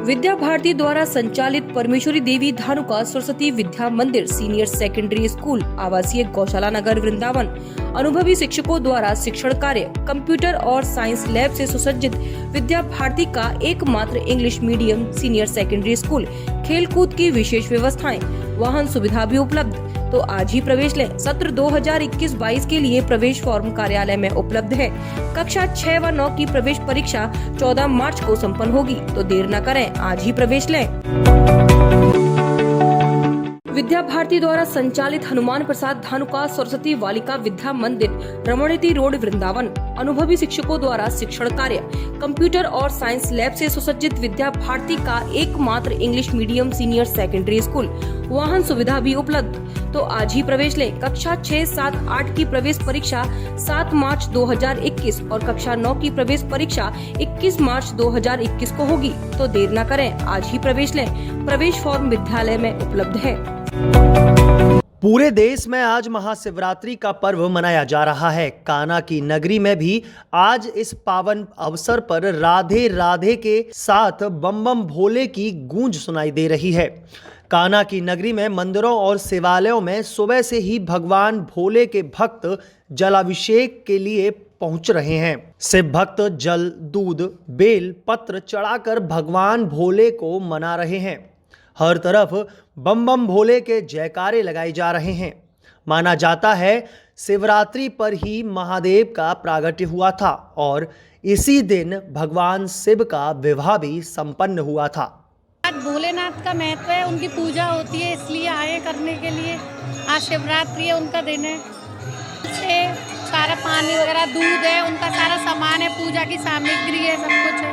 विद्या भारती द्वारा संचालित परमेश्वरी देवी धानुका सरस्वती विद्या मंदिर सीनियर सेकेंडरी स्कूल आवासीय गौशाला नगर वृंदावन अनुभवी शिक्षकों द्वारा शिक्षण कार्य, कंप्यूटर और साइंस लैब से सुसज्जित विद्या भारती का एकमात्र English medium senior secondary school, खेलकूद की विशेष व्यवस्थाएं, वाहन सुविधा भी उपलब्ध। तो आज ही प्रवेश लें। सत्र 2021-22 के लिए प्रवेश फॉर्म कार्यालय में उपलब्ध है। कक्षा 6 व 9 की प्रवेश परीक्षा 14 मार्च को संपन्न होगी, तो देर न करें, आज ही प्रवेश लें। विद्या भारती द्वारा संचालित हनुमान प्रसाद धानुका सरस्वती बालिका विद्या मंदिर, रमणीति रोड, वृंदावन अनुभवी शिक्षकों द्वारा शिक्षण कार्य, कंप्यूटर और साइंस लैब से सुसज्जित विद्या भारती का एकमात्र English medium senior secondary school, वाहन सुविधा भी उपलब्ध। तो आज ही प्रवेश लें। कक्षा 6, 7, 8 की प्रवेश परीक्षा 7 मार्च 2021 और कक्षा 9 की प्रवेश परीक्षा 21 मार्च 2021 को होगी, तो देर न करें, आज ही प्रवेश लें। प्रवेश फॉर्म विद्यालय में उपलब्ध है। पूरे देश में आज महाशिवरात्रि का पर्व मनाया जा रहा है। कान्हा की नगरी में भी आज इस पावन अवसर पर राधे राधे के साथ बम बम भोले की गूंज सुनाई दे रही है। कान्हा की नगरी में मंदिरों और शिवालयों में सुबह से ही भगवान भोले के भक्त जलाभिषेक के लिए पहुंच रहे हैं। शिव भक्त जल, दूध, बेल पत्र चढ़ाकर भगवान भोले को मना रहे हैं। हर तरफ बम बम भोले के जयकारे लगाए जा रहे हैं। माना जाता है शिवरात्रि पर ही महादेव का प्रागट्य हुआ था और इसी दिन भगवान शिव का विवाह भी संपन्न हुआ था। आज भोलेनाथ का महत्व है, उनकी पूजा होती है, इसलिए आए करने के लिए। आज शिवरात्रि है, उनका दिन है। से सारा पानी वगैरह, दूध है, उनका सारा सामान है, पूजा की सामग्री है, सब कुछ है।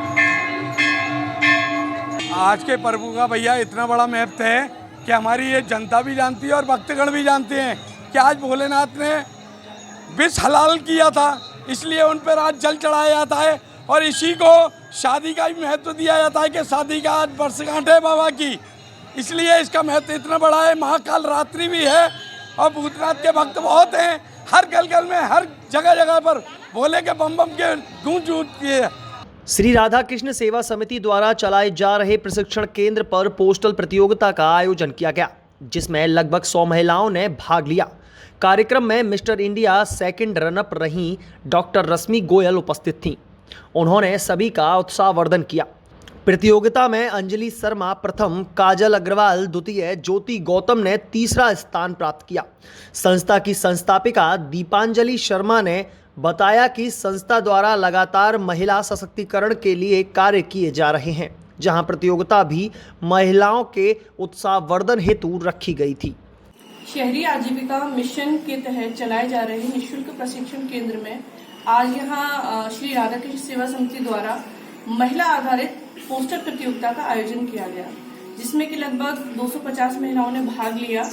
आज के पर्व का भैया इतना बड़ा महत्व है कि हमारी ये जनता भी जानती है और भक्तगण भी जानते हैं कि आज भोलेनाथ ने विष हलाल किया था, इसलिए उन पर आज जल चढ़ाया जाता है। और इसी को शादी का भी महत्व दिया जाता है कि शादी का आज वर्षगांठ है बाबा की, इसलिए इसका महत्व इतना बड़ा है। महाकाल रात्रि भी है और भूतनाथ के भक्त बहुत हैं। हर गल में, हर जगह जगह पर भोले के बम बम के गूंज उठती है। श्री राधा कृष्ण सेवा समिति द्वारा चलाए जा रहे प्रशिक्षण केंद्र पर पोस्टल प्रतियोगिता का आयोजन किया गया, जिसमें लगभग 100 महिलाओं ने भाग लिया। कार्यक्रम में मिस्टर इंडिया सेकंड रनअप रही डॉक्टर रश्मि गोयल उपस्थित थीं। उन्होंने सभी का उत्साहवर्धन किया। प्रतियोगिता में अंजलि शर्मा प्रथम, काजल अग्रवाल द्वितीय, ज्योति गौतम ने तीसरा स्थान प्राप्त किया। संस्था की संस्थापिका दीपांजलि शर्मा ने बताया कि संस्था द्वारा लगातार महिला सशक्तिकरण के लिए कार्य किए जा रहे हैं, जहां प्रतियोगिता भी महिलाओं के उत्साहवर्धन हेतु रखी गई थी। शहरी आजीविका मिशन के तहत चलाए जा रहे निःशुल्क प्रशिक्षण केंद्र में आज यहाँ श्री राधा कृष्ण सेवा समिति द्वारा महिला आधारित पोस्टर प्रतियोगिता का आयोजन किया गया, जिसमें कि लगभग 250 महिलाओं ने भाग लिया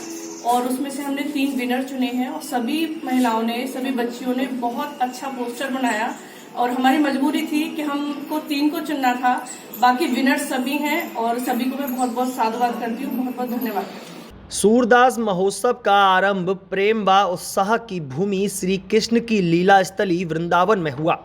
और उसमें से हमने 3 विनर चुने हैं और सभी महिलाओं ने, सभी बच्चियों ने बहुत अच्छा पोस्टर बनाया और हमारी मजबूरी थी कि हमको 3 को चुनना था। बाकी विनर सभी हैं और सभी को मैं बहुत बहुत साधुवाद करती हूँ, बहुत बहुत धन्यवाद। सूरदास महोत्सव का आरंभ प्रेम व उत्साह की भूमि श्री कृष्ण की लीला स्थली वृंदावन में हुआ।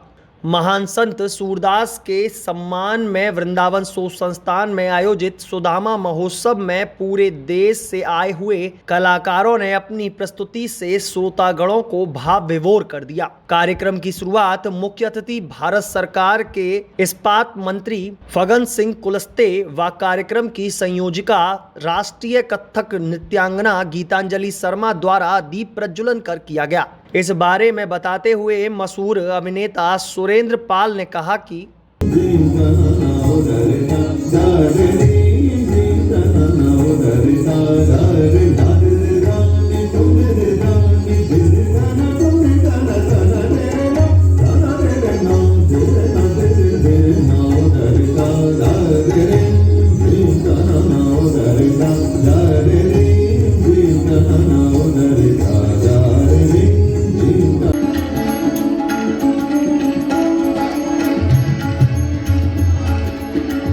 महान संत सूरदास के सम्मान में वृंदावन शोध संस्थान में आयोजित सुदामा महोत्सव में पूरे देश से आए हुए कलाकारों ने अपनी प्रस्तुति से श्रोतागणों को भाव विभोर कर दिया। कार्यक्रम की शुरुआत मुख्य अतिथि भारत सरकार के इस्पात मंत्री फगन सिंह कुलस्ते व कार्यक्रम की संयोजिका राष्ट्रीय कथक नृत्यांगना गीतांजलि शर्मा द्वारा दीप प्रज्वलन कर किया गया। इस बारे में बताते हुए मशहूर अभिनेता सुरेंद्र पाल ने कहा कि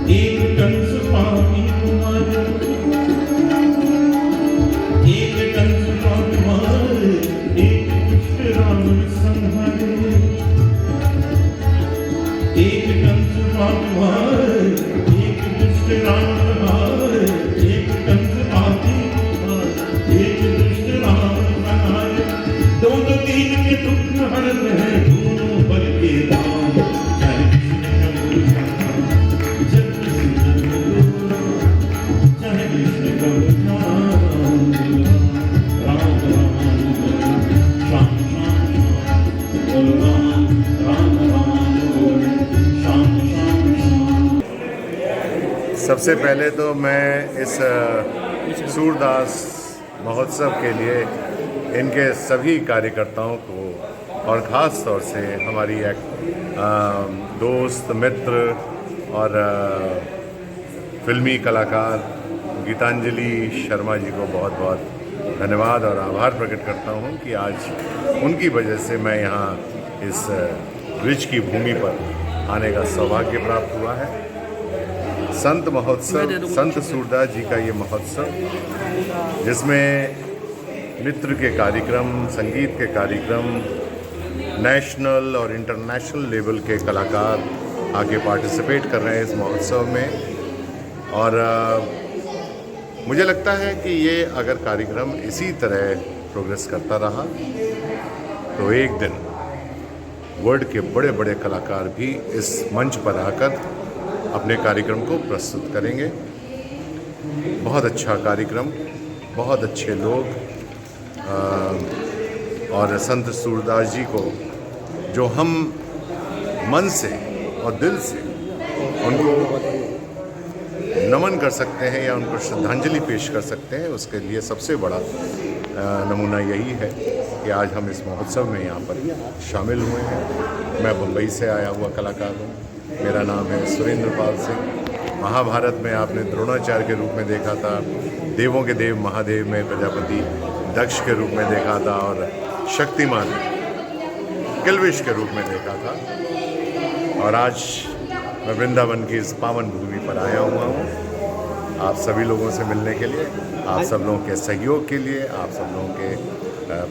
एक कंस एक सबसे पहले तो मैं इस सूरदास महोत्सव के लिए इनके सभी कार्यकर्ताओं को और ख़ास तौर से हमारी एक दोस्त मित्र और फिल्मी कलाकार गीतांजलि शर्मा जी को बहुत बहुत धन्यवाद और आभार प्रकट करता हूँ कि आज उनकी वजह से मैं यहाँ इस ब्रिज की भूमि पर आने का सौभाग्य प्राप्त हुआ है। संत महोत्सव, संत सूरदास जी का ये महोत्सव जिसमें नृत्य के कार्यक्रम, संगीत के कार्यक्रम, नेशनल और इंटरनेशनल लेवल के कलाकार आके पार्टिसिपेट कर रहे हैं इस महोत्सव में। और मुझे लगता है कि ये अगर कार्यक्रम इसी तरह प्रोग्रेस करता रहा तो एक दिन वर्ल्ड के बड़े बड़े कलाकार भी इस मंच पर आकर अपने कार्यक्रम को प्रस्तुत करेंगे। बहुत अच्छा कार्यक्रम, बहुत अच्छे लोग और संत सूरदास जी को जो हम मन से और दिल से उनको नमन कर सकते हैं या उनको श्रद्धांजलि पेश कर सकते हैं, उसके लिए सबसे बड़ा नमूना यही है कि आज हम इस महोत्सव में यहाँ पर शामिल हुए हैं। मैं मुंबई से आया हुआ कलाकार हूँ। मेरा नाम है सुरेंद्र पाल सिंह। महाभारत में आपने द्रोणाचार्य के रूप में देखा था, देवों के देव महादेव में प्रजापति दक्ष के रूप में देखा था और शक्तिमान किल्विश के रूप में देखा था। और आज मैं वृंदावन की इस पावन भूमि पर आया हुआ हूँ आप सभी लोगों से मिलने के लिए, आप सब लोगों के सहयोग के लिए, आप सब लोगों के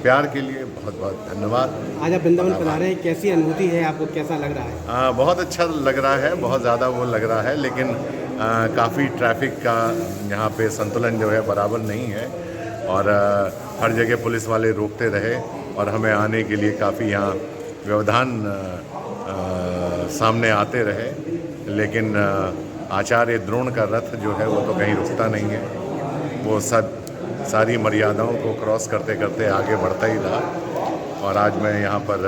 प्यार के लिए बहुत बहुत धन्यवाद। आज आप वृंदावन पधारे रहे हैं, कैसी अनुभूति है आपको, कैसा लग रहा है? बहुत अच्छा लग रहा है, बहुत ज़्यादा वो लग रहा है, लेकिन काफ़ी ट्रैफिक का यहाँ पे संतुलन जो है बराबर नहीं है और हर जगह पुलिस वाले रोकते रहे और हमें आने के लिए काफ़ी यहाँ व्यवधान सामने आते रहे। लेकिन आचार्य द्रोण का रथ जो है वो तो कहीं रुकता नहीं है, वो सारी मर्यादाओं को क्रॉस करते करते आगे बढ़ता ही रहा और आज मैं यहाँ पर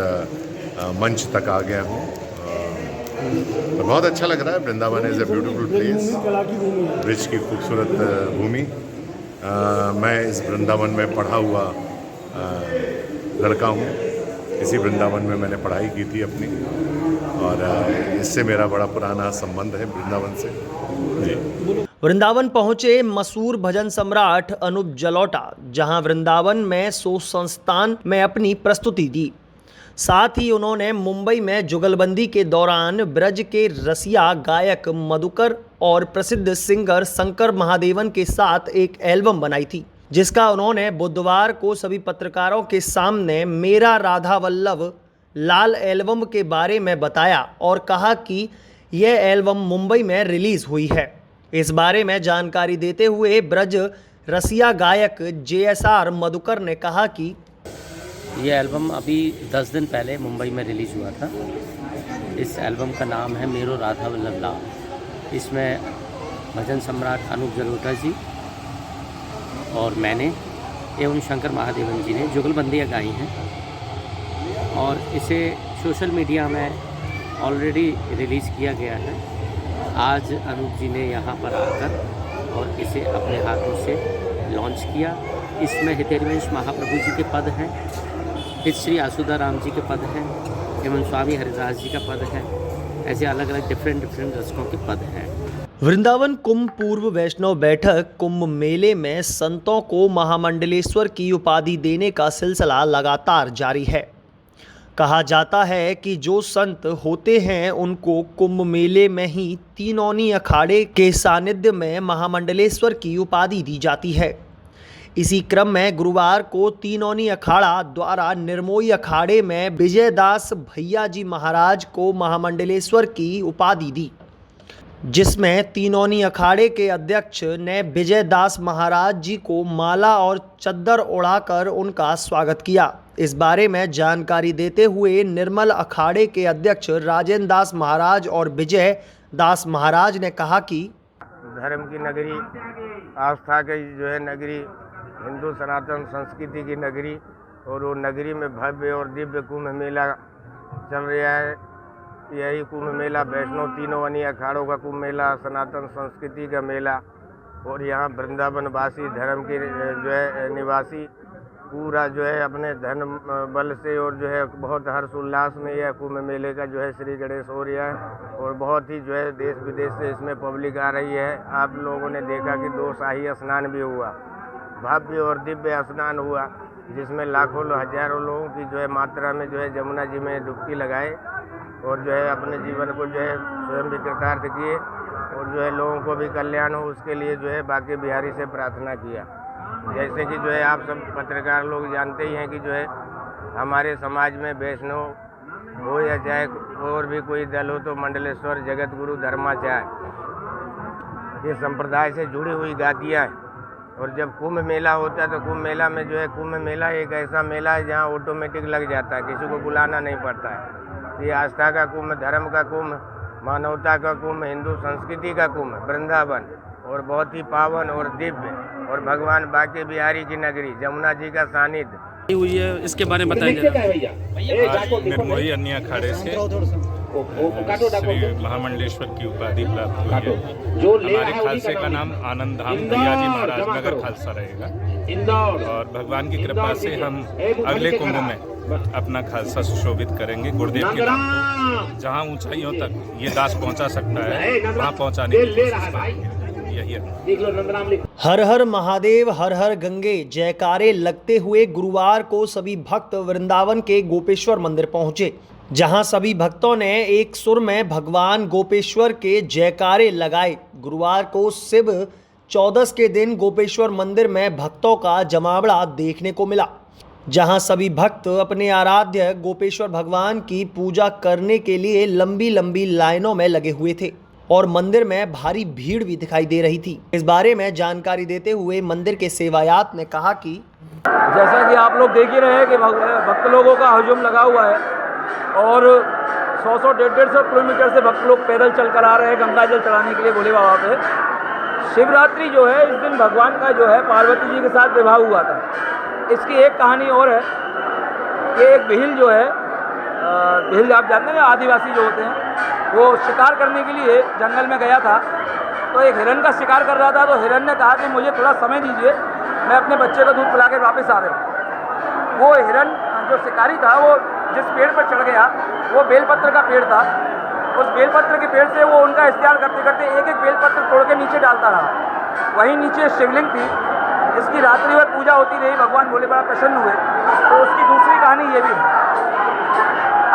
मंच तक आ गया हूँ। तो बहुत अच्छा लग रहा है। Vrindavan is a beautiful place, bridge की खूबसूरत भूमि। मैं इस वृंदावन में पढ़ा हुआ लड़का हूँ। इसी वृंदावन में मैंने पढ़ाई की थी अपनी और इससे मेरा बड़ा पुराना संबंध है वृंदावन से। जी। वृंदावन पहुंचे मशहूर भजन सम्राट अनूप जलोटा, जहां वृंदावन में सो संस्थान में अपनी प्रस्तुति दी। साथ ही उन्होंने मुंबई में जुगलबंदी के दौरान ब्रज के रसिया गायक मधुकर और प्रसिद्ध सिंगर शंकर महादेवन के साथ एक एल्बम बनाई थी, जिसका उन्होंने बुधवार को सभी पत्रकारों के सामने मेरा राधा वल्लभ लाल एल्बम के बारे में बताया और कहा कि यह एल्बम मुंबई में रिलीज़ हुई है। इस बारे में जानकारी देते हुए ब्रज रसिया गायक JSR मधुकर ने कहा कि ये एल्बम अभी 10 दिन पहले मुंबई में रिलीज़ हुआ था। इस एल्बम का नाम है मेरो राधा वल्लभ लाल। इसमें भजन सम्राट अनूप जलोटा जी और मैंने एवं शंकर महादेवन जी ने जुगलबंदियाँ गाई हैं और इसे सोशल मीडिया में ऑलरेडी रिलीज़ किया गया है। आज अनूप जी ने यहाँ पर आकर और इसे अपने हाथों से लॉन्च किया। इसमें हितेरवंश महाप्रभु जी के पद हैं, फिर श्री आसुदाराम जी के पद हैं एवं स्वामी हरिदास जी का पद है। ऐसे अलग अलग डिफरेंट रचकों के पद हैं। वृंदावन कुंभ पूर्व वैष्णव बैठक कुंभ मेले में संतों को महामंडलेश्वर की उपाधि देने का सिलसिला लगातार जारी है। कहा जाता है कि जो संत होते हैं उनको कुंभ मेले में ही तीनोनी अखाड़े के सानिध्य में महामंडलेश्वर की उपाधि दी जाती है। इसी क्रम में गुरुवार को तीनोनी अखाड़ा द्वारा निर्मोही अखाड़े में विजयदास भैया जी महाराज को महामंडलेश्वर की उपाधि दी, जिसमें तीनोनी अखाड़े के अध्यक्ष ने विजयदास महाराज जी को माला और चद्दर उड़ाकर उनका स्वागत किया। इस बारे में जानकारी देते हुए निर्मल अखाड़े के अध्यक्ष राजेंद्र दास महाराज और विजय दास महाराज ने कहा कि धर्म की नगरी, आस्था की जो है नगरी, हिंदू सनातन संस्कृति की नगरी, और वो नगरी में भव्य और दिव्य कुंभ मेला चल रहा है। यही कुंभ मेला, वैष्णो तीनों वनी अखाड़ों का कुंभ मेला, सनातन संस्कृति का मेला, और यहाँ वृंदावन वासी धर्म के जो है निवासी पूरा जो है अपने धन बल से और जो है बहुत हर्षोल्लास में यह कुंभ मेले का जो है श्री गणेश हो रहा है, और बहुत ही जो है देश विदेश से इसमें पब्लिक आ रही है। आप लोगों ने देखा कि 2 शाही स्नान भी हुआ, भव्य और दिव्य स्नान हुआ, जिसमें लाखों हजारों लोगों की जो है मात्रा में जो है जमुना जी में डुबकी लगाए और जो है अपने जीवन को जो है स्वयं भी कृतार्थ किए, और जो है लोगों को भी कल्याण हो उसके लिए जो है बांके बिहारी से प्रार्थना किया। जैसे कि जो है आप सब पत्रकार लोग जानते ही हैं कि जो है हमारे समाज में वैष्णव हो या चाहे और भी कोई दल हो, तो मंडलेश्वर जगत गुरु धर्माचार्य ये संप्रदाय से जुड़ी हुई गादियाँ हैं। और जब कुंभ मेला होता है तो कुंभ मेला में जो है कुंभ मेला एक ऐसा मेला है जहाँ ऑटोमेटिक लग जाता है, किसी को बुलाना नहीं पड़ता है। ये आस्था का कुंभ, धर्म का कुंभ, मानवता का कुंभ, हिंदू संस्कृति का कुंभ वृंदावन, और बहुत ही पावन और दिव्य, और भगवान बांके बिहारी की नगरी जमुना जी का सानिध्य हुई है, इसके बारे में बताइए। आज निर्मोही अन्य अखाड़े से श्री महामंडलेश्वर की उपाधि प्राप्त हुई है। हमारे खालसे का नाम आनंद धाम भैयाजी महाराज नगर खालसा रहेगा, और भगवान की कृपा से हम अगले कुंभ में अपना खालसा सुशोभित करेंगे। गुरुदेव के नाम को जहाँ ऊंचाइयों तक ये दास पहुंचा सकता है वहाँ पहुंचाने की कोशिश करेंगे। हर हर महादेव, हर हर गंगे जयकारे लगते हुए गुरुवार को सभी भक्त वृंदावन के गोपेश्वर मंदिर पहुंचे, जहां सभी भक्तों ने एक सुर में भगवान गोपेश्वर के जयकारे लगाए। गुरुवार को शिव चौदस के दिन गोपेश्वर मंदिर में भक्तों का जमावड़ा देखने को मिला, जहां सभी भक्त अपने आराध्य गोपेश्वर भगवान की पूजा करने के लिए लंबी लंबी लाइनों में लगे हुए थे, और मंदिर में भारी भीड़ भी दिखाई दे रही थी। इस बारे में जानकारी देते हुए मंदिर के सेवायात ने कहा कि जैसा कि आप लोग देख ही रहे हैं कि भक्त लोगों का हजूम लगा हुआ है, और 100 150 किलोमीटर से भक्त लोग पैदल चल कर आ रहे हैं गंगा जल चढ़ाने के लिए भोले बाबा पे। शिवरात्रि जो है इस दिन भगवान का जो है पार्वती जी के साथ विवाह हुआ था। इसकी एक कहानी और है कि एक भील जो है, भील आप जानते हैं आदिवासी जो होते हैं, वो शिकार करने के लिए जंगल में गया था, तो एक हिरन का शिकार कर रहा था। तो हिरन ने कहा कि मुझे थोड़ा समय दीजिए, मैं अपने बच्चे को दूध पिला के वापस आ रहा हूँ। वो हिरन जो शिकारी था वो जिस पेड़ पर चढ़ गया वो बेलपत्र का पेड़ था। उस बेलपत्र के पेड़ से वो उनका इस्तेमाल करते करते एक एक बेलपत्र तोड़ के नीचे डालता रहा। वहीं नीचे शिवलिंग थी, इसकी रात्रि भर पूजा होती रही, भगवान भोले बाबा प्रसन्न हुए। तो उसकी दूसरी कहानी ये भी है।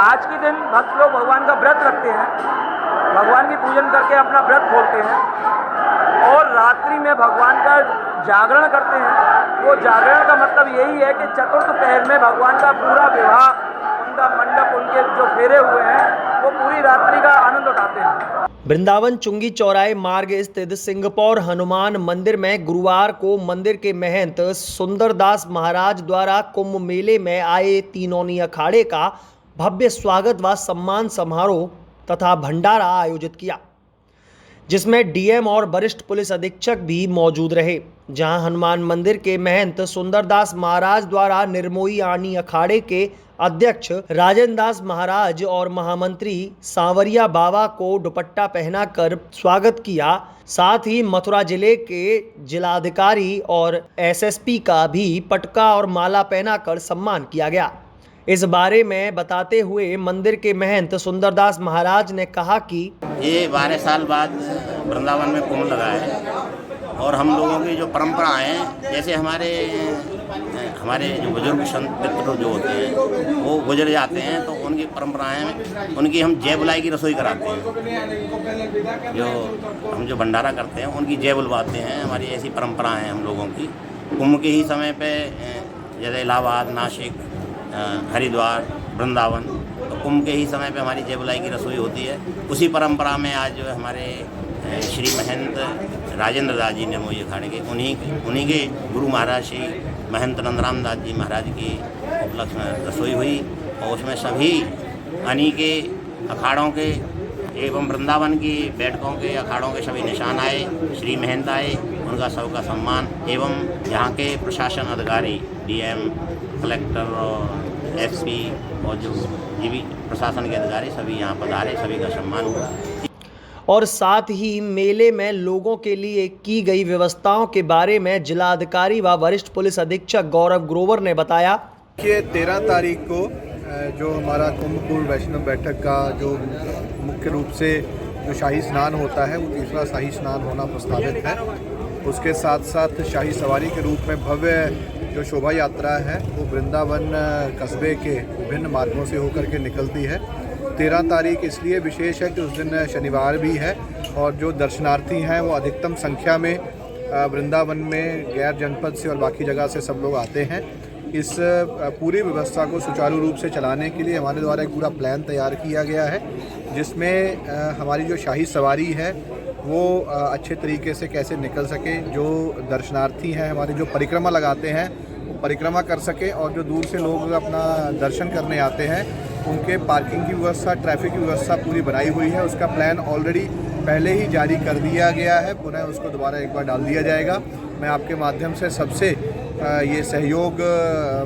आज के दिन भक्त लोग भगवान का व्रत रखते हैं, भगवान की पूजन करके अपना व्रत खोलते हैं, और रात्रि में भगवान का जागरण करते हैं। वो जागरण का मतलब यही है कि चतुर्थ पहर में भगवान का पूरा विवाह, उनका मंडप, उनके जो फेरे हुए हैं, वो पूरी रात्रि का आनंद उठाते हैं। वृंदावन चुंगी चौराहे मार्ग स्थित सिंगपौर हनुमान मंदिर में गुरुवार को मंदिर के महंत सुंदरदास महाराज द्वारा कुंभ मेले में आए तीनोनी अखाड़े का भव्य स्वागत व सम्मान समारोह तथा भंडारा आयोजित किया, जिसमें डीएम और वरिष्ठ पुलिस अधीक्षक भी मौजूद रहे। जहां हनुमान मंदिर के महंत सुंदरदास महाराज द्वारा निर्मोही आनी अखाड़े के अध्यक्ष राजेंद्र दास महाराज और महामंत्री सांवरिया बाबा को दुपट्टा पहनाकर स्वागत किया। साथ ही मथुरा जिले के जिलाधिकारी और एसएसपी का भी पटका और माला पहनाकर सम्मान किया गया। इस बारे में बताते हुए मंदिर के महंत सुंदरदास महाराज ने कहा कि ये 12 साल बाद वृंदावन में कुंभ लगा है, और हम लोगों की जो परंपराएं हैं, जैसे हमारे जो बुजुर्ग संत पितृ जो होते हैं वो गुजर जाते हैं, तो उनकी परंपराएं में उनकी हम जय बुलाई की रसोई कराते हैं। जो भंडारा करते हैं उनकी जय बुलवाते हैं। हमारी ऐसी परंपराएं हैं हम लोगों की। कुंभ के ही समय पे जैसे इलाहाबाद, नासिक, हरिद्वार, वृंदावन, तो कुंभ के ही समय पे हमारी जय बुलाई की रसोई होती है। उसी परंपरा में आज जो है हमारे श्री महंत राजेंद्र दास जी निर्मोही अखाड़े के उन्हीं के गुरु महाराज श्री महंत नंदराम दास जी महाराज की उपलक्ष्य में रसोई हुई, और उसमें सभी अनी के अखाड़ों के एवं वृंदावन की बैठकों के अखाड़ों के सभी निशान आए, श्री महंत आए, उनका सबका सम्मान, एवं यहाँ के प्रशासन अधिकारी डीएम, कलेक्टर और एसपी और जो ये भी प्रशासन के अधिकारी सभी यहाँ पधारे, सभी का सम्मान हुआ। और साथ ही मेले में लोगों के लिए की गई व्यवस्थाओं के बारे में जिलाधिकारी व वरिष्ठ पुलिस अधीक्षक गौरव ग्रोवर ने बताया कि 13 तारीख को जो हमारा कुंभ पूर्व वैष्णव बैठक का जो मुख्य रूप से जो शाही स्नान होता है, वो तीसरा शाही स्नान होना प्रस्तावित है। उसके साथ साथ शाही सवारी के रूप में भव्य जो शोभा यात्रा है वो वृंदावन कस्बे के विभिन्न मार्गों से होकर के निकलती है। 13 तारीख इसलिए विशेष है कि उस दिन शनिवार भी है और जो दर्शनार्थी हैं वो अधिकतम संख्या में वृंदावन में गैर जनपद से और बाकी जगह से सब लोग आते हैं। इस पूरी व्यवस्था को सुचारू रूप से चलाने के लिए हमारे द्वारा एक पूरा प्लान तैयार किया गया है, जिसमें हमारी जो शाही सवारी है वो अच्छे तरीके से कैसे निकल सके, जो दर्शनार्थी हैं हमारे जो परिक्रमा लगाते हैं वो परिक्रमा कर सके, और जो दूर से लोग अपना दर्शन करने आते हैं उनके पार्किंग की व्यवस्था, ट्रैफिक की व्यवस्था पूरी बनाई हुई है। उसका प्लान ऑलरेडी पहले ही जारी कर दिया गया है, पुनः उसको दोबारा एक बार डाल दिया जाएगा। मैं आपके माध्यम से सबसे ये सहयोग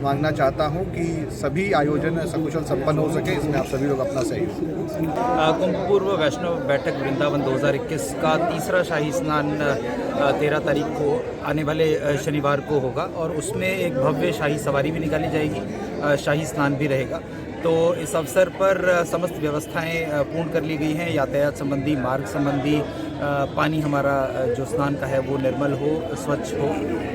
मांगना चाहता हूं कि सभी आयोजन सकुशल संपन्न हो सके, इसमें आप सभी लोग अपना सहयोग। कुंभ पूर्व वैष्णव बैठक वृंदावन 2021 का तीसरा शाही स्नान 13 तारीख को आने वाले शनिवार को होगा और उसमें एक भव्य शाही सवारी भी निकाली जाएगी, शाही स्नान भी रहेगा। तो इस अवसर पर समस्त व्यवस्थाएं पूर्ण कर ली गई हैं, यातायात संबंधी, मार्ग संबंधी, पानी हमारा जो स्नान का है वो निर्मल हो, स्वच्छ हो।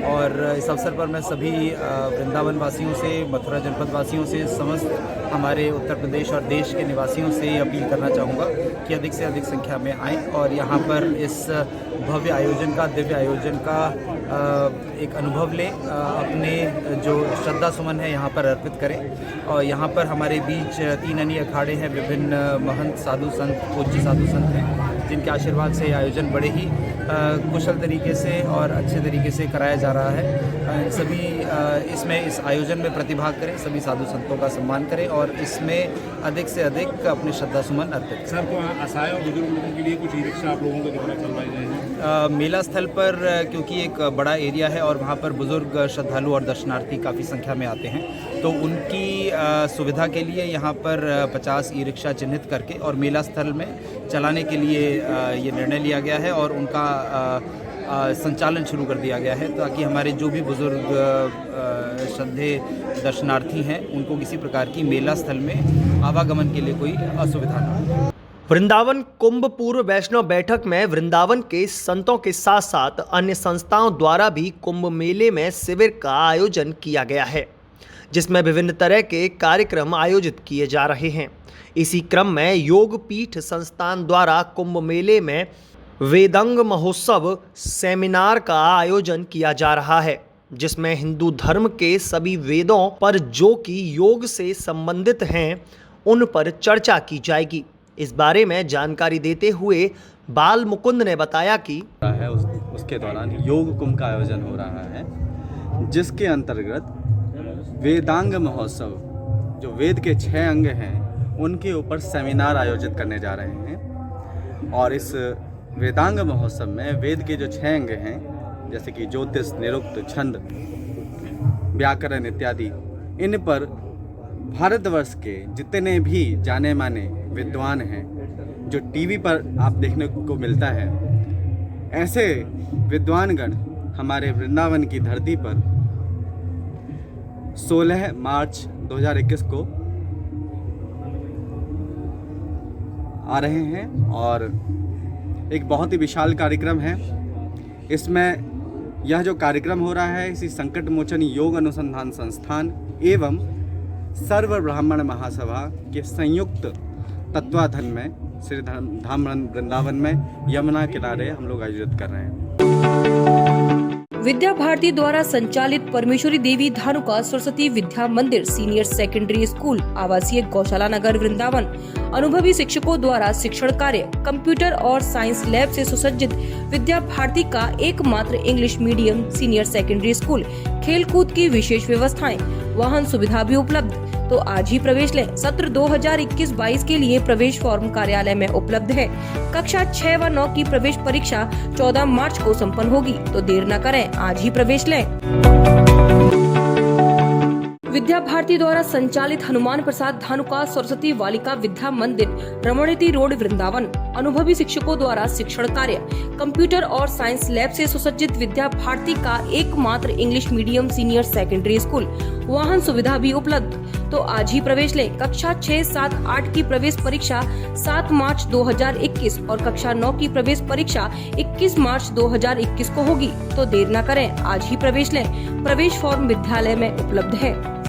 और इस अवसर पर मैं सभी वृंदावन वासियों से, मथुरा जनपद वासियों से, समस्त हमारे उत्तर प्रदेश और देश के निवासियों से अपील करना चाहूँगा कि अधिक से अधिक संख्या में आएँ और यहाँ पर इस भव्य आयोजन का, दिव्य आयोजन का एक अनुभव लें, अपने जो श्रद्धा सुमन है यहाँ पर अर्पित करें। और यहाँ पर हमारे बीच 3 अन्य अखाड़े हैं, विभिन्न महंत साधु संत, पूज्य साधु संत हैं, जिनके आशीर्वाद से आयोजन बड़े ही कुशल तरीके से और अच्छे तरीके से कराया जा रहा है। सभी इसमें इस आयोजन में प्रतिभाग करें, सभी साधु संतों का सम्मान करें और इसमें अधिक से अधिक अपने श्रद्धा सुमन अर्पित करें। सर, तो असहाय और बुजुर्ग लोगों के लिए कुछ ई रिक्शा आप लोगों के द्वारा चलवाई जाएगी? मेला स्थल पर क्योंकि एक बड़ा एरिया है और वहाँ पर बुजुर्ग श्रद्धालु और दर्शनार्थी काफ़ी संख्या में आते हैं, तो उनकी सुविधा के लिए यहाँ पर 50 ई रिक्शा चिन्हित करके और मेला स्थल में चलाने के लिए ये निर्णय लिया गया है और उनका संचालन शुरू कर दिया गया है, ताकि हमारे जो भी बुजुर्ग श्रद्धे दर्शनार्थी हैं उनको किसी प्रकार की मेला स्थल में आवागमन के लिए कोई असुविधा न हो। वृंदावन कुंभ पूर्व वैष्णव बैठक में वृंदावन के संतों के साथ साथ अन्य संस्थाओं द्वारा भी कुंभ मेले में शिविर का आयोजन किया गया है, जिसमें विभिन्न तरह के कार्यक्रम आयोजित किए जा रहे हैं। इसी क्रम में योगपीठ संस्थान द्वारा कुंभ मेले में वेदांग महोत्सव सेमिनार का आयोजन किया जा रहा है, जिसमें हिंदू धर्म के सभी वेदों पर जो कि योग से संबंधित हैं उन पर चर्चा की जाएगी। इस बारे में जानकारी देते हुए बाल मुकुंद ने बताया कि उसके दौरान योग कुंभ का आयोजन हो रहा है, जिसके अंतर्गत वेदांग महोत्सव, जो वेद के 6 अंग हैं उनके ऊपर सेमिनार आयोजित करने जा रहे हैं। और इस वेदांग महोत्सव में वेद के जो 6 अंग हैं, जैसे कि ज्योतिष, निरुक्त, छंद, व्याकरण इत्यादि, इन पर भारतवर्ष के जितने भी जाने माने विद्वान हैं, जो टीवी पर आप देखने को मिलता है, ऐसे विद्वानगण हमारे वृंदावन की धरती पर 16 मार्च 2021 को आ रहे हैं और एक बहुत ही विशाल कार्यक्रम है। इसमें यह जो कार्यक्रम हो रहा है, इसी संकट मोचन योग अनुसंधान संस्थान एवं सर्व ब्राह्मण महासभा के संयुक्त तत्वाधान में श्री धाम वृंदावन में यमुना किनारे हम लोग आयोजित कर रहे हैं। विद्या भारती द्वारा संचालित परमेश्वरी देवी धानुका सरस्वती विद्या मंदिर सीनियर सेकेंडरी स्कूल आवासीय गौशाला नगर वृंदावन अनुभवी शिक्षकों द्वारा शिक्षण कार्य, कंप्यूटर और साइंस लैब से सुसज्जित विद्या भारती का एकमात्र English medium senior secondary school, खेलकूद की विशेष व्यवस्थाएं, वाहन सुविधा भी उपलब्ध। तो आज ही प्रवेश लें। सत्र 2021-22 के लिए प्रवेश फॉर्म कार्यालय में उपलब्ध है। कक्षा 6 व 9 की प्रवेश परीक्षा 14 मार्च को संपन्न होगी, तो देर न करें, आज ही प्रवेश लें। विद्या भारती द्वारा संचालित हनुमान प्रसाद धानुका सरस्वती बालिका विद्या मंदिर, रमणीति रोड, वृंदावन, अनुभवी शिक्षकों द्वारा शिक्षण कार्य, कंप्यूटर और साइंस लैब से सुसज्जित विद्या भारती का एकमात्र English medium senior secondary school, वाहन सुविधा भी उपलब्ध। तो आज ही प्रवेश लें। कक्षा 6, 7, 8 की प्रवेश परीक्षा 7 मार्च 2021 और कक्षा 9 की प्रवेश परीक्षा 21 मार्च 2021 को होगी। तो देर न करें, आज ही प्रवेश लें। प्रवेश फॉर्म विद्यालय में उपलब्ध है।